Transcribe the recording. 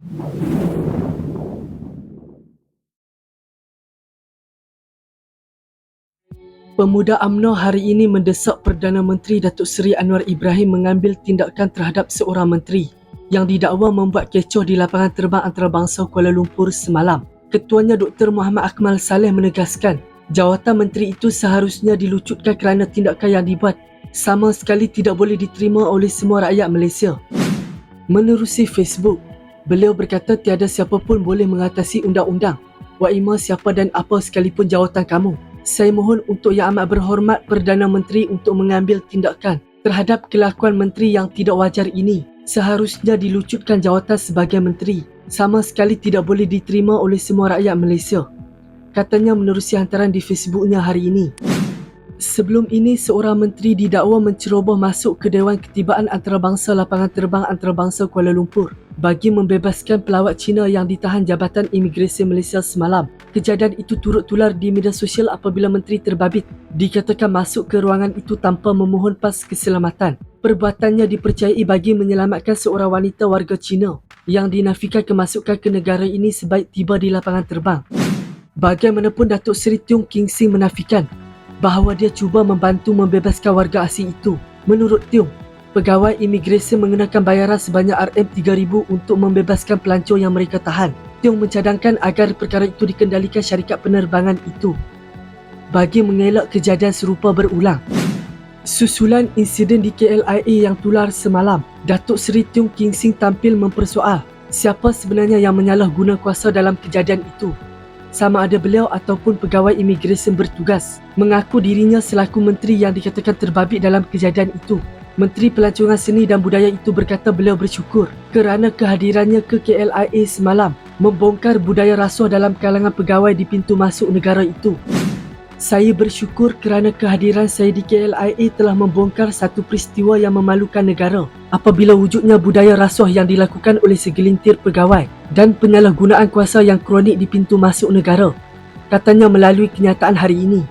Pemuda UMNO hari ini mendesak Perdana Menteri Datuk Seri Anwar Ibrahim mengambil tindakan terhadap seorang menteri yang didakwa membuat kecoh di lapangan terbang antarabangsa Kuala Lumpur semalam. Ketuanya Dr. Muhammad Akmal Saleh menegaskan jawatan menteri itu seharusnya dilucutkan kerana tindakan yang dibuat sama sekali tidak boleh diterima oleh semua rakyat Malaysia. Menerusi Facebook, beliau berkata tiada siapa pun boleh mengatasi undang-undang. Waima siapa dan apa sekalipun jawatan kamu. Saya mohon untuk Yang Amat Berhormat Perdana Menteri untuk mengambil tindakan terhadap kelakuan menteri yang tidak wajar ini. Seharusnya dilucutkan jawatan sebagai menteri. Sama sekali tidak boleh diterima oleh semua rakyat Malaysia, katanya menerusi hantaran di Facebooknya hari ini. Sebelum ini, seorang menteri didakwa menceroboh masuk ke Dewan Ketibaan Antarabangsa Lapangan Terbang Antarabangsa Kuala Lumpur bagi membebaskan pelawat Cina yang ditahan Jabatan Imigresen Malaysia semalam. Kejadian itu turut tular di media sosial apabila menteri terbabit dikatakan masuk ke ruangan itu tanpa memohon pas keselamatan. Perbuatannya dipercayai bagi menyelamatkan seorang wanita warga Cina yang dinafikan kemasukan ke negara ini sebaik tiba di lapangan terbang. Bagaimanapun, Datuk Seri Tiong King Sing menafikan bahawa dia cuba membantu membebaskan warga asing itu. Menurut Tiong, pegawai imigresen mengenakan bayaran sebanyak RM3,000 untuk membebaskan pelancong yang mereka tahan. Tiong mencadangkan agar perkara itu dikendalikan syarikat penerbangan itu bagi mengelak kejadian serupa berulang. Susulan insiden di KLIA yang tular semalam, Datuk Seri Tiong King Sing tampil mempersoal siapa sebenarnya yang menyalahguna kuasa dalam kejadian itu. Sama ada beliau ataupun pegawai imigresen bertugas mengaku dirinya selaku menteri yang dikatakan terbabit dalam kejadian itu. Menteri Pelancongan Seni dan Budaya itu berkata beliau bersyukur kerana kehadirannya ke KLIA semalam membongkar budaya rasuah dalam kalangan pegawai di pintu masuk negara itu. Saya bersyukur kerana kehadiran saya di KLIA telah membongkar satu peristiwa yang memalukan negara apabila wujudnya budaya rasuah yang dilakukan oleh segelintir pegawai dan penyalahgunaan kuasa yang kronik di pintu masuk negara, katanya melalui kenyataan hari ini.